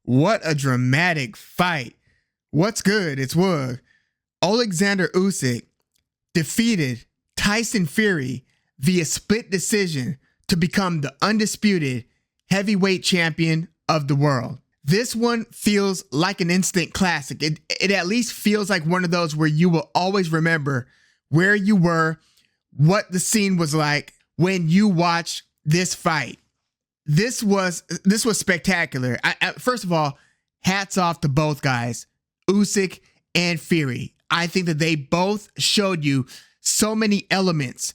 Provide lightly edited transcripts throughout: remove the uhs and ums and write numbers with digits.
What a dramatic fight. What's good? It's Woog. Alexander Usyk defeated Tyson Fury via split decision to become the undisputed heavyweight champion of the world. This one feels like an instant classic. It at least feels like one of those where you will always remember where you were, what the scene was like when you watched this fight. This was spectacular. First of all, hats off to both guys, Usyk and Fury. I think that they both showed you so many elements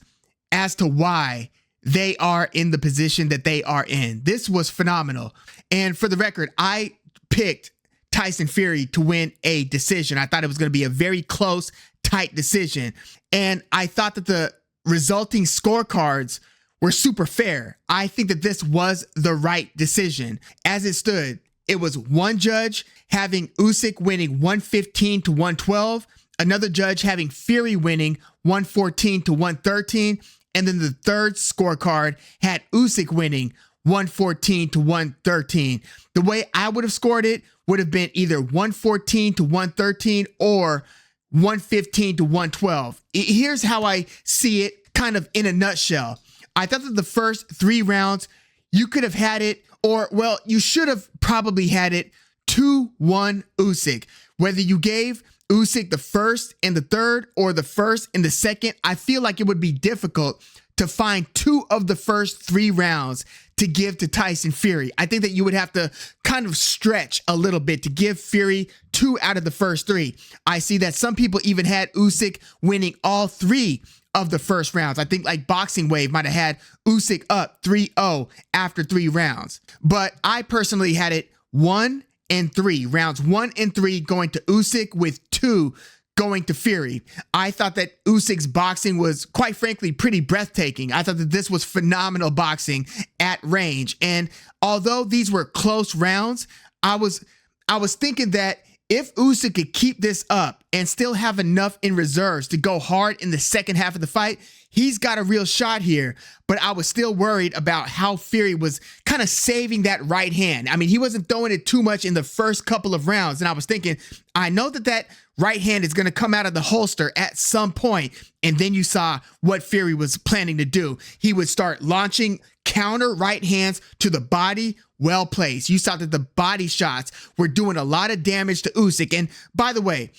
as to why they are in the position that they are in. This was phenomenal. And for the record, I picked Tyson Fury to win a decision. I thought it was going to be a very close, tight decision. And I thought that the resulting scorecards were super fair. I think that this was the right decision. As it stood, it was one judge having Usyk winning 115 to 112, another judge having Fury winning 114 to 113, and then the third scorecard had Usyk winning 114 to 113. The way I would have scored it would have been either 114 to 113 or 115 to 112. Here's how I see it kind of in a nutshell. I thought that the first 3 rounds, you could have had it, or, well, you should have probably had it 2-1 Usyk. Whether you gave Usyk the first and the third or the first and the second, I feel like it would be difficult to find 2 of the first 3 rounds to give to Tyson Fury. I think that you would have to kind of stretch a little bit to give Fury 2 out of the first 3. I see that some people even had Usyk winning all 3 of the first rounds. I think like Boxing Wave might have had Usyk up 3-0 after 3 rounds. But I personally had it 1 and 3. Rounds 1 and 3 going to Usyk with 2 going to Fury. I thought that Usyk's boxing was, quite frankly, pretty breathtaking. I thought that this was phenomenal boxing at range. And although these were close rounds, I was thinking that if Usyk could keep this up and still have enough in reserves to go hard in the second half of the fight, he's got a real shot here. But I was still worried about how Fury was kind of saving that right hand. I mean, he wasn't throwing it too much in the first couple of rounds. And I was thinking, I know that right hand is going to come out of the holster at some point. And then you saw what Fury was planning to do. He would start launching counter right hands to the body, well placed. You saw that the body shots were doing a lot of damage to Usyk. And by the way,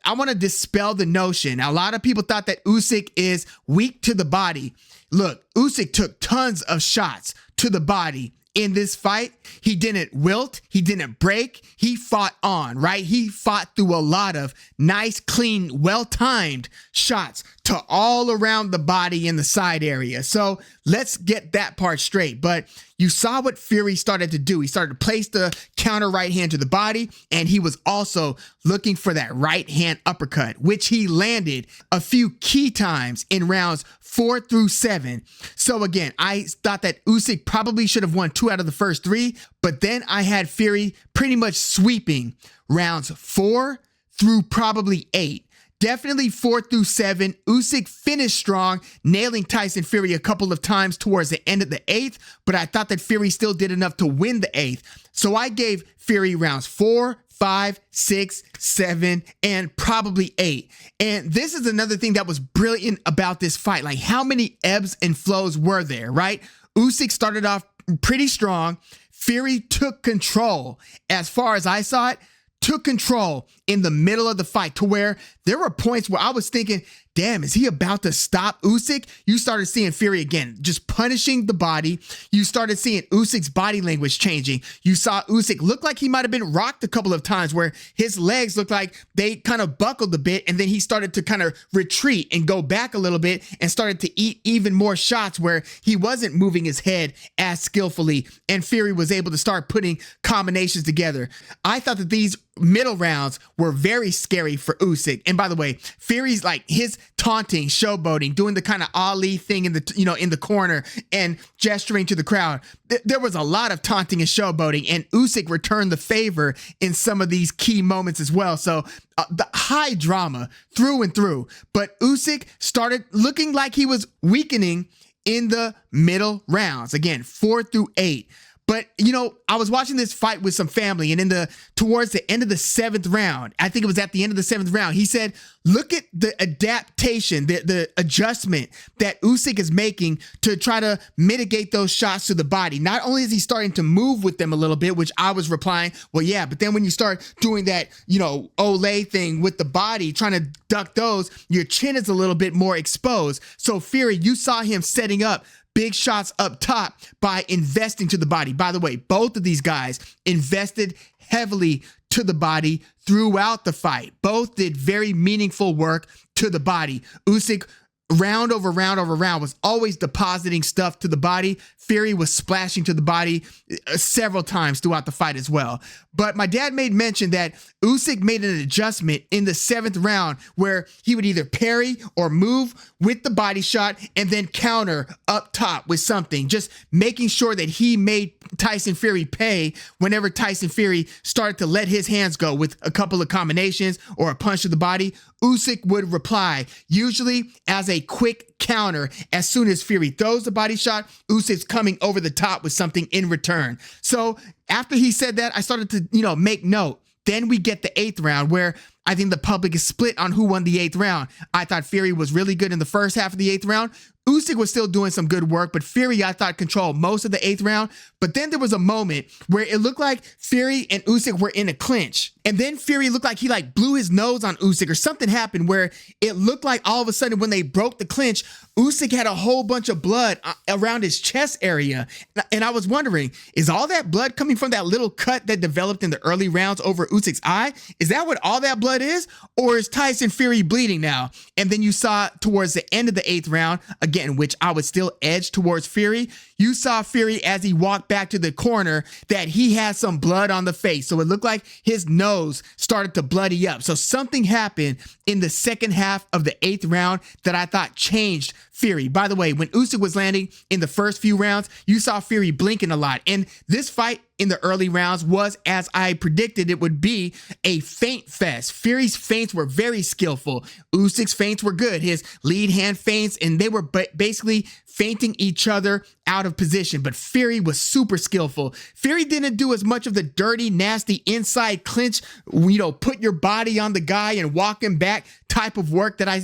I want to dispel the notion. A lot of people thought that Usyk is weak to the body. Look, Usyk took tons of shots to the body in this fight. He didn't wilt. He didn't break. He fought on, right? He fought through a lot of nice, clean, well-timed shots to all around the body in the side area. So let's get that part straight. But you saw what Fury started to do. He started to place the counter right hand to the body, and he was also looking for that right hand uppercut, which he landed a few key times in rounds 4 through 7. So again, I thought that Usyk probably should have won 2 out of the first 3, but then I had Fury pretty much sweeping rounds 4 through probably 8. Definitely 4 through 7. Usyk finished strong, nailing Tyson Fury a couple of times towards the end of the 8th, but I thought that Fury still did enough to win the 8th. So I gave Fury rounds 4, 5, 6, 7, and probably 8. And this is another thing that was brilliant about this fight. Like, how many ebbs and flows were there, right? Usyk started off pretty strong. Fury took control. As far as I saw it, took control in the middle of the fight to where there were points where I was thinking, damn, is he about to stop Usyk? You started seeing Fury again, just punishing the body. You started seeing Usyk's body language changing. You saw Usyk look like he might have been rocked a couple of times where his legs looked like they kind of buckled a bit, and then he started to kind of retreat and go back a little bit and started to eat even more shots where he wasn't moving his head as skillfully, and Fury was able to start putting combinations together. I thought that these middle rounds were very scary for Usyk. And by the way, Fury's like his taunting, showboating, doing the kind of Ali thing in the corner and gesturing to the crowd. There was a lot of taunting and showboating, and Usyk returned the favor in some of these key moments as well. So the high drama through and through. But Usyk started looking like he was weakening in the middle rounds. Again, 4 through 8. But, I was watching this fight with some family, and towards the end of the 7th round, I think it was at the end of the 7th round, he said, look at the adaptation, the adjustment that Usyk is making to try to mitigate those shots to the body. Not only is he starting to move with them a little bit, which I was replying, well, yeah, but then when you start doing that, Olay thing with the body, trying to duck those, your chin is a little bit more exposed. So Fury, you saw him setting up big shots up top by investing to the body. By the way, both of these guys invested heavily to the body throughout the fight. Both did very meaningful work to the body. Usyk, round over round over round, was always depositing stuff to the body. Fury was splashing to the body several times throughout the fight as well. But my dad made mention that Usyk made an adjustment in the 7th round where he would either parry or move with the body shot and then counter up top with something, just making sure that he made Tyson Fury pay whenever Tyson Fury started to let his hands go with a couple of combinations or a punch to the body. Usyk would reply, usually as a quick counter. As soon as Fury throws the body shot, Usyk's coming over the top with something in return. So after he said that, I started to, make note. Then we get the 8th round where I think the public is split on who won the 8th round. I thought Fury was really good in the first half of the 8th round. Usyk was still doing some good work, but Fury, I thought, controlled most of the 8th round. But then there was a moment where it looked like Fury and Usyk were in a clinch. And then Fury looked like he blew his nose on Usyk, or something happened where it looked like all of a sudden when they broke the clinch, Usyk had a whole bunch of blood around his chest area. And I was wondering, is all that blood coming from that little cut that developed in the early rounds over Usyk's eye? Is that what all that blood is? Or is Tyson Fury bleeding now? And then you saw towards the end of the 8th round, again, which I would still edge towards Fury, you saw Fury as he walked back to the corner that he had some blood on the face. So it looked like his nose started to bloody up. So something happened in the second half of the 8th round that I thought changed Fury. By the way, when Usyk was landing in the first few rounds, you saw Fury blinking a lot. And this fight in the early rounds was, as I predicted it would be, a feint fest. Fury's feints were very skillful. Usyk's feints were good. His lead hand feints, and they were basically feinting each other out of position. But Fury was super skillful. Fury didn't do as much of the dirty, nasty inside clinch, put your body on the guy and walk him back type of work that I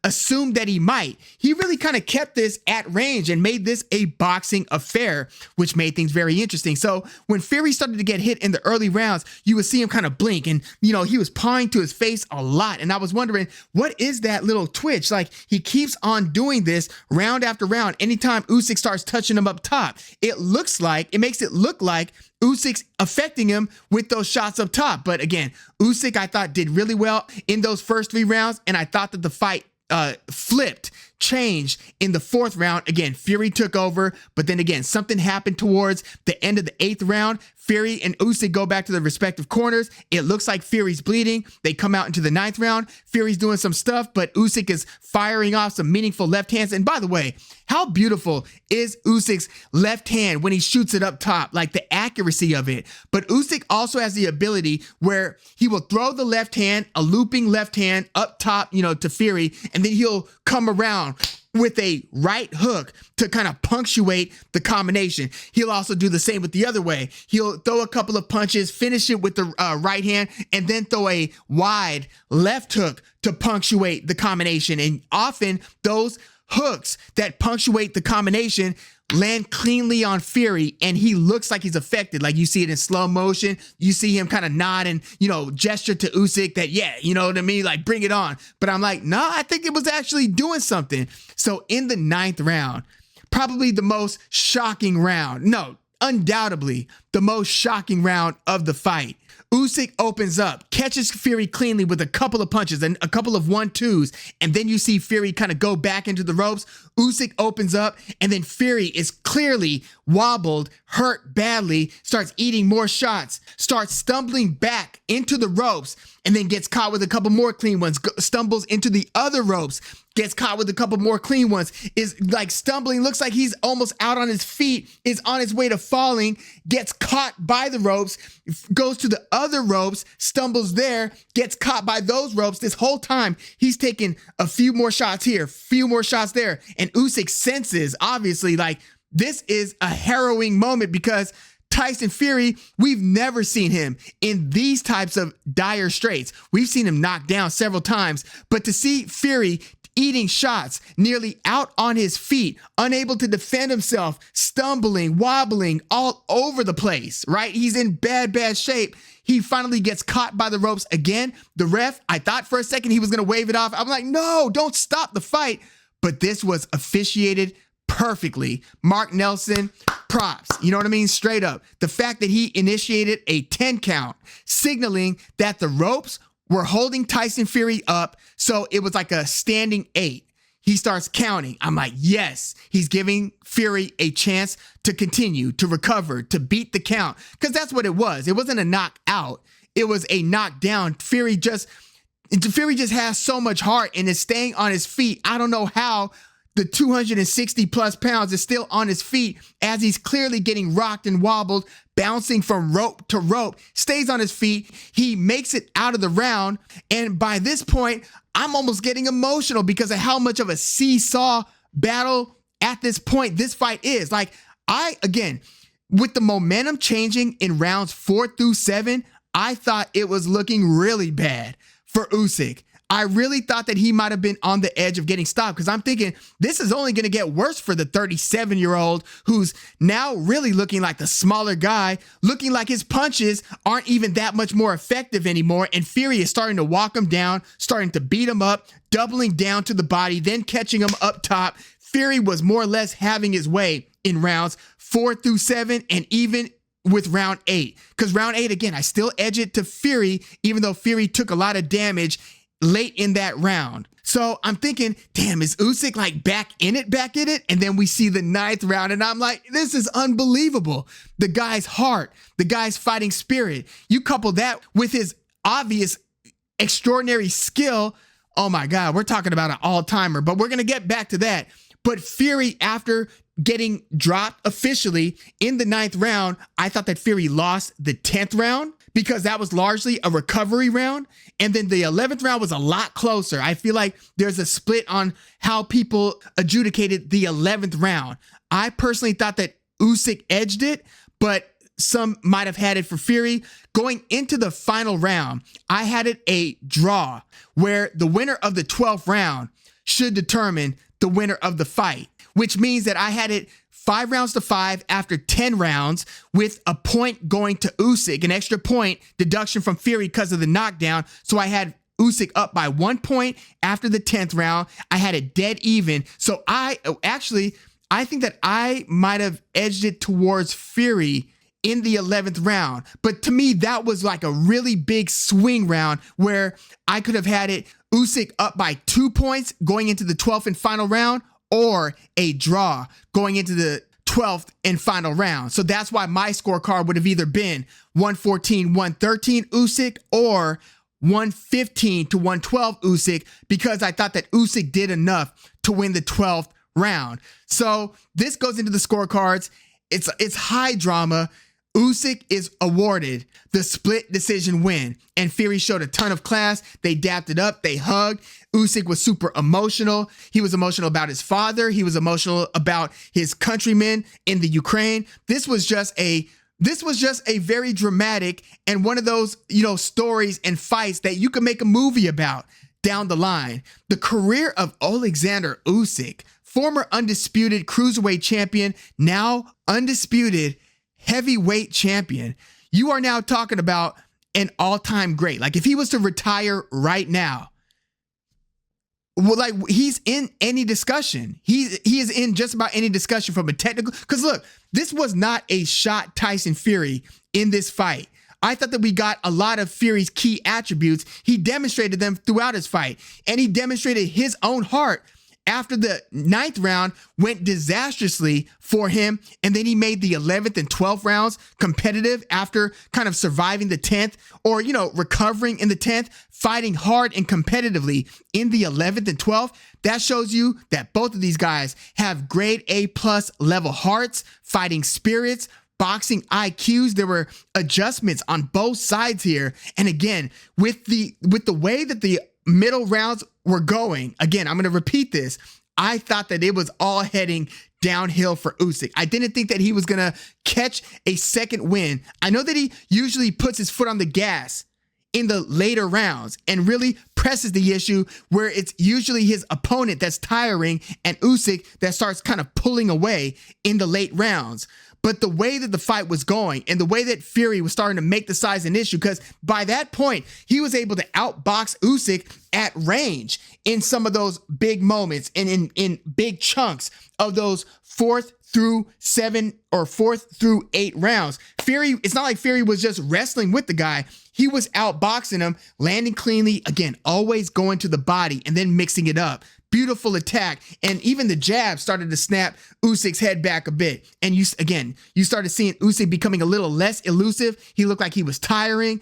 assumed that he might. He really kind of kept this at range and made this a boxing affair, which made things very interesting. So when Fury started to get hit in the early rounds, you would see him kind of blink, and, he was pawing to his face a lot. And I was wondering, what is that little twitch? Like, he keeps on doing this round after round. Anytime Usyk starts touching him up top, it makes it look like Usyk's affecting him with those shots up top. But again, Usyk, I thought, did really well in those first 3 rounds, and I thought that the fight changed in the 4th round. Again, Fury took over, but then again, something happened towards the end of the 8th round. Fury and Usyk go back to their respective corners. It looks like Fury's bleeding. They come out into the 9th round. Fury's doing some stuff, but Usyk is firing off some meaningful left hands. And by the way, how beautiful is Usyk's left hand when he shoots it up top, like the accuracy of it. But Usyk also has the ability where he will throw the left hand, a looping left hand up top, to Fury, and then he'll come around with a right hook to kind of punctuate the combination. He'll also do the same with the other way. He'll throw a couple of punches, finish it with the right hand, and then throw a wide left hook to punctuate the combination. And often those hooks that punctuate the combination land cleanly on Fury, and he looks like he's affected. Like, you see it in slow motion. You see him kind of nod and, gesture to Usyk that, yeah, you know what I mean? Like, bring it on. But I'm like, no, I think it was actually doing something. So in the 9th round, probably the most shocking round. No, undoubtedly the most shocking round of the fight. Usyk opens up, catches Fury cleanly with a couple of punches and a couple of 1-2s, and then you see Fury kind of go back into the ropes. Usyk opens up, and then Fury is clearly wobbled, hurt badly, starts eating more shots, starts stumbling back into the ropes, and then gets caught with a couple more clean ones, stumbles into the other ropes, gets caught with a couple more clean ones, is like stumbling, looks like he's almost out on his feet, is on his way to falling, gets caught by the ropes, goes to the other ropes, stumbles there, gets caught by those ropes. This whole time, he's taking a few more shots here, few more shots there, and Usyk senses, obviously, like, this is a harrowing moment because Tyson Fury, we've never seen him in these types of dire straits. We've seen him knocked down several times, but to see Fury eating shots, nearly out on his feet, unable to defend himself, stumbling, wobbling all over the place, right? He's in bad shape. He finally gets caught by the ropes again. The ref, I thought for a second he was going to wave it off. I'm like, no, don't stop the fight. But this was officiated perfectly. Mark Nelson, props. You know what I mean? Straight up. The fact that he initiated a 10 count, signaling that the ropes were holding Tyson Fury up, so it was like a standing 8. He starts counting. I'm like, yes, he's giving Fury a chance to continue, to recover, to beat the count. Because that's what it was. It wasn't a knockout. It was a knockdown. Fury just has so much heart and is staying on his feet. I don't know how the 260 plus pounds is still on his feet as he's clearly getting rocked and wobbled, bouncing from rope to rope, stays on his feet. He makes it out of the round. And by this point, I'm almost getting emotional because of how much of a seesaw battle at this point this fight is. Like, again, with the momentum changing in rounds 4 through 7, I thought it was looking really bad for Usyk. I really thought that he might have been on the edge of getting stopped because I'm thinking this is only going to get worse for the 37-year-old who's now really looking like the smaller guy, looking like his punches aren't even that much more effective anymore. And Fury is starting to walk him down, starting to beat him up, doubling down to the body, then catching him up top. Fury was more or less having his way in rounds 4 through 7 and even with round 8. Because round 8, again, I still edge it to Fury, even though Fury took a lot of damage late in that round. So I'm thinking, damn, is Usyk like back in it? And then we see the 9th round and I'm like, this is unbelievable. The guy's heart, the guy's fighting spirit. You couple that with his obvious extraordinary skill. Oh my God, we're talking about an all-timer, but we're going to get back to that. But Fury, after getting dropped officially in the 9th round, I thought that Fury lost the 10th round, because that was largely a recovery round. And then the 11th round was a lot closer. I feel like there's a split on how people adjudicated the 11th round. I personally thought that Usyk edged it, but some might have had it for Fury. Going into the final round, I had it a draw where the winner of the 12th round should determine the winner of the fight, which means that I had it 5 rounds to 5 after 10 rounds with a point going to Usyk, an extra point deduction from Fury because of the knockdown. So I had Usyk up by 1 point after the 10th round. I had it dead even. So I think that I might have edged it towards Fury in the 11th round. But to me, that was like a really big swing round where I could have had it Usyk up by 2 points going into the 12th and final round, or a draw going into the 12th and final round. So that's why my scorecard would have either been 114-113 Usyk or 115-112 Usyk, because I thought that Usyk did enough to win the 12th round. So this goes into the scorecards. It's high drama. Usyk is awarded the split decision win, and Fury showed a ton of class. They dapped it up. They hugged. Usyk was super emotional. He was emotional about his father. He was emotional about his countrymen in the Ukraine. This was just a very dramatic and one of those, stories and fights that you could make a movie about down the line. The career of Alexander Usyk, former undisputed cruiserweight champion, now undisputed heavyweight champion. You are now talking about an all-time great. Like, if he was to retire right now, well, like, he's in any discussion. He is in just about any discussion from a technical, because look, this was not a shot Tyson Fury in this fight. I thought that we got a lot of Fury's key attributes. He demonstrated them throughout his fight, and he demonstrated his own heart after the 9th round went disastrously for him. And then he made the 11th and 12th rounds competitive after kind of surviving the 10th, or, recovering in the 10th, fighting hard and competitively in the 11th and 12th. That shows you that both of these guys have grade A+ level hearts, fighting spirits, boxing IQs. There were adjustments on both sides here. And again, with the way that the middle rounds were going, again, I'm going to repeat this. I thought that it was all heading downhill for Usyk. I didn't think that he was going to catch a second win. I know that he usually puts his foot on the gas in the later rounds and really presses the issue where it's usually his opponent that's tiring and Usyk that starts kind of pulling away in the late rounds. But the way that the fight was going and the way that Fury was starting to make the size an issue, because by that point, he was able to outbox Usyk at range in some of those big moments and in big chunks of those 4th through 7 or 4th through 8 rounds. Fury, it's not like Fury was just wrestling with the guy. He was outboxing him, landing cleanly, again, always going to the body and then mixing it up. Beautiful attack. And even the jab started to snap Usyk's head back a bit. And you started seeing Usyk becoming a little less elusive. He looked like he was tiring.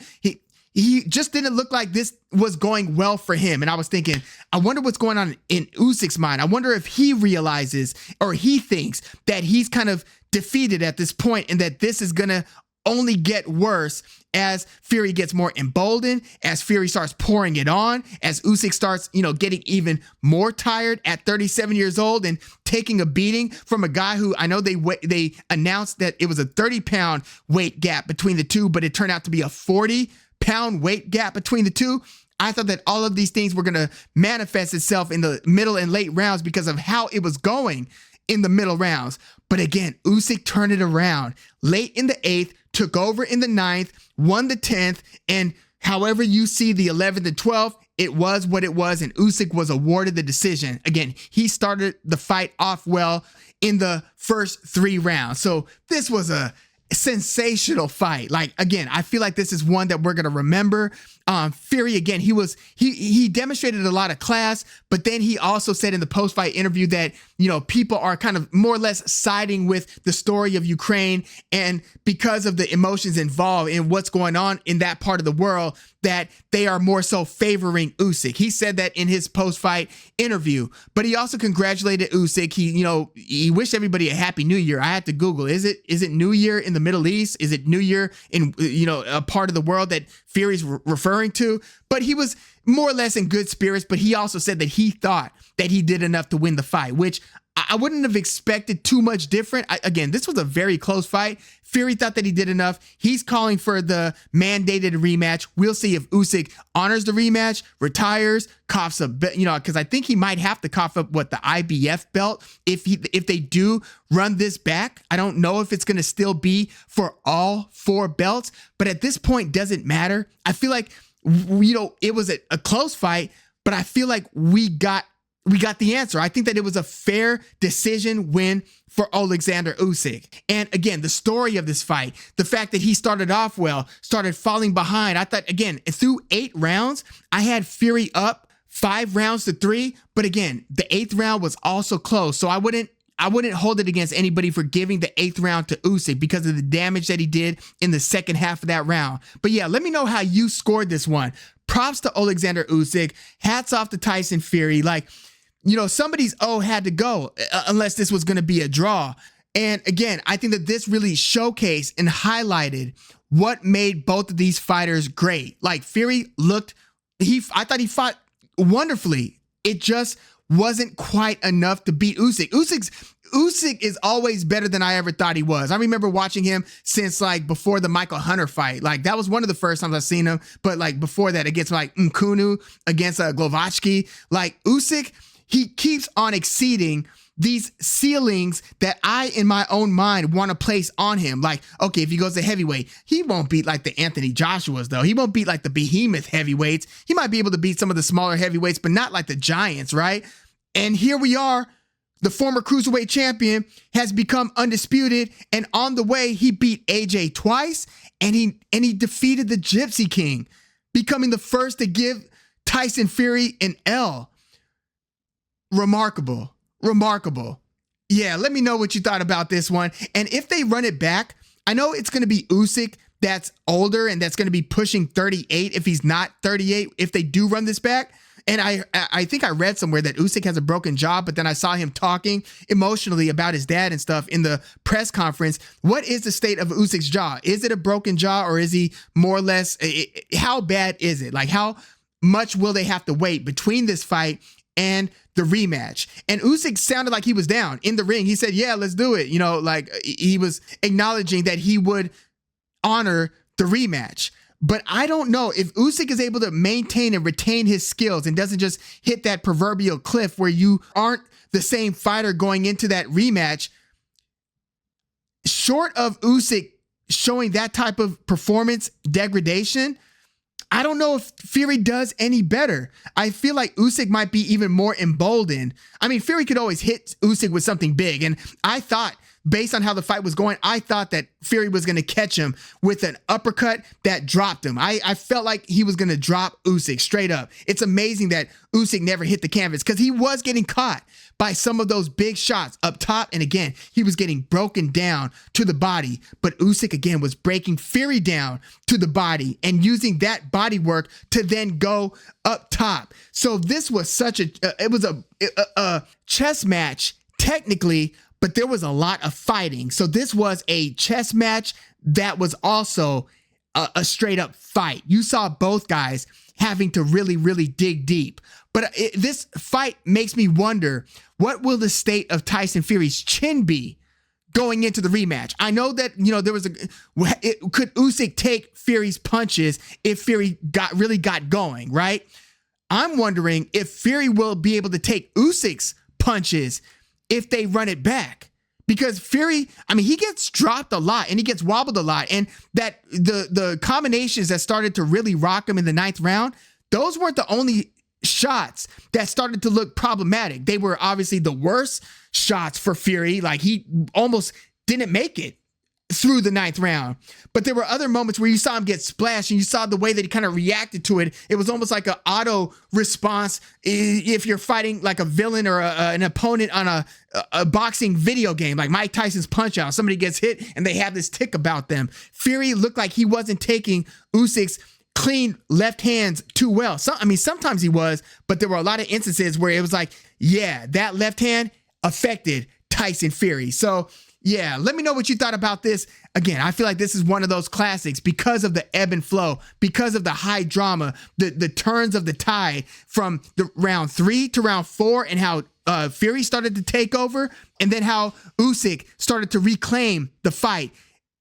He just didn't look like this was going well for him. And I was thinking, I wonder what's going on in Usyk's mind. I wonder if he realizes or he thinks that he's kind of defeated at this point and that this is going to only get worse as Fury gets more emboldened, as Fury starts pouring it on, as Usyk starts, getting even more tired at 37 years old and taking a beating from a guy who I know they announced that it was a 30-pound weight gap between the two, but it turned out to be a 40-pound weight gap between the two. I thought that all of these things were going to manifest itself in the middle and late rounds because of how it was going in the middle rounds. But again, Usyk turned it around late in the 8th, took over in the 9th, won the 10th, and however you see the 11th and 12th, it was what it was, and Usyk was awarded the decision. Again, he started the fight off well in the first 3 rounds. So this was a sensational fight. Like, again, I feel like this is one that we're going to remember. Fury, again, he demonstrated a lot of class, but then he also said in the post-fight interview that, people are kind of more or less siding with the story of Ukraine, and because of the emotions involved in what's going on in that part of the world, that they are more so favoring Usyk. He said that in his post-fight interview, but he also congratulated Usyk. He wished everybody a happy new year. I had to Google, is it New Year in the Middle East? Is it New Year in, a part of the world that Fury's referring to? But he was more or less in good spirits, but he also said that he thought that he did enough to win the fight, which I wouldn't have expected too much different. Again, this was a very close fight. Fury thought that he did enough. He's calling for the mandated rematch. We'll see if Usyk honors the rematch, retires, coughs up, because I think he might have to cough up the IBF belt if they do run this back. I don't know if it's going to still be for all 4 belts, but at this point, doesn't matter. I feel like, it was a close fight, but I feel like we got the answer. I think that it was a fair decision win for Alexander Usyk. And again, the story of this fight, the fact that he started off well, started falling behind. I thought, again, through 8 rounds, I had Fury up 5 rounds to 3. But again, the 8th round was also close. So I wouldn't hold it against anybody for giving the 8th round to Usyk because of the damage that he did in the second half of that round. But yeah, let me know how you scored this one. Props to Alexander Usyk. Hats off to Tyson Fury. Somebody's had to go unless this was going to be a draw. And again, I think that this really showcased and highlighted what made both of these fighters great. Like, Fury I thought he fought wonderfully. It just wasn't quite enough to beat Usyk. Usyk is always better than I ever thought he was. I remember watching him since before the Michael Hunter fight. That was one of the first times I've seen him. But before that, against Nkunu, against Glovatsky, Usyk, he keeps on exceeding these ceilings that I, in my own mind, want to place on him. Okay, if he goes to heavyweight, he won't beat the Anthony Joshuas, though. He won't beat the behemoth heavyweights. He might be able to beat some of the smaller heavyweights, but not the giants, right? And here we are. The former cruiserweight champion has become undisputed, and on the way, he beat AJ twice, and he defeated the Gypsy King, becoming the first to give Tyson Fury an L. Remarkable. Yeah, let me know what you thought about this one. And if they run it back, I know it's going to be Usyk that's older and that's going to be pushing 38 if he's not 38, if they do run this back. And I think I read somewhere that Usyk has a broken jaw, but then I saw him talking emotionally about his dad and stuff in the press conference. What is the state of Usyk's jaw? Is it a broken jaw, or is he more or less, how bad is it? How much will they have to wait between this fight and the rematch. And Usyk sounded like he was down in the ring. He said, yeah, let's do it. You know, like he was acknowledging that he would honor the rematch. But I don't know if Usyk is able to maintain and retain his skills and doesn't just hit that proverbial cliff where you aren't the same fighter going into that rematch. Short of Usyk showing that type of performance degradation, I don't know if Fury does any better. I feel like Usyk might be even more emboldened. I mean, Fury could always hit Usyk with something big. And I thought, based on how the fight was going, I thought that Fury was going to catch him with an uppercut that dropped him. I felt like he was going to drop Usyk straight up. It's amazing that Usyk never hit the canvas because he was getting caught by some of those big shots up top. And again, he was getting broken down to the body. But Usyk, again, was breaking Fury down to the body and using that body work to then go up top. So this was such it was a chess match, technically, but there was a lot of fighting. So this was a chess match that was also a straight up fight. You saw both guys having to really, really dig deep. But this fight makes me wonder, what will the state of Tyson Fury's chin be going into the rematch? I know that, you know, could Usyk take Fury's punches if Fury really got going, right? I'm wondering if Fury will be able to take Usyk's punches if they run it back. Because Fury, I mean, he gets dropped a lot and he gets wobbled a lot. And that the combinations that started to really rock him in the 9th round, those weren't the only shots that started to look problematic. They were obviously the worst shots for Fury. Like, he almost didn't make it through the 9th round. But there were other moments where you saw him get splashed and you saw the way that he kind of reacted to it. It was almost like an auto response if you're fighting like a villain or an opponent on a boxing video game, like Mike Tyson's Punch Out. Somebody gets hit and they have this tick about them. Fury looked like he wasn't taking Usyk's clean left hands too well. So, I mean, sometimes he was, but there were a lot of instances where it was like, yeah, that left hand affected Tyson Fury. So yeah, let me know what you thought about this. Again, I feel like this is one of those classics because of the ebb and flow, because of the high drama, the turns of the tide from the round 3 to round 4, and how Fury started to take over, and then how Usyk started to reclaim the fight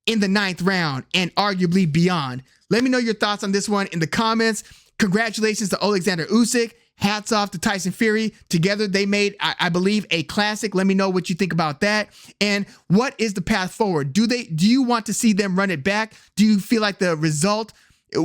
in the 9th round and arguably beyond. Let me know your thoughts on this one in the comments. Congratulations to Alexander Usyk. Hats off to Tyson Fury. Together, they made, I believe, a classic. Let me know what you think about that. And what is the path forward? Do you want to see them run it back? Do you feel like the result?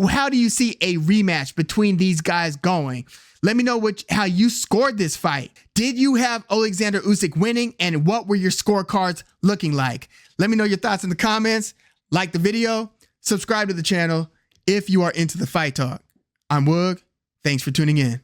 How do you see a rematch between these guys going? Let me know how you scored this fight. Did you have Alexander Usyk winning? And what were your scorecards looking like? Let me know your thoughts in the comments. Like the video. Subscribe to the channel if you are into the fight talk. I'm Woog. Thanks for tuning in.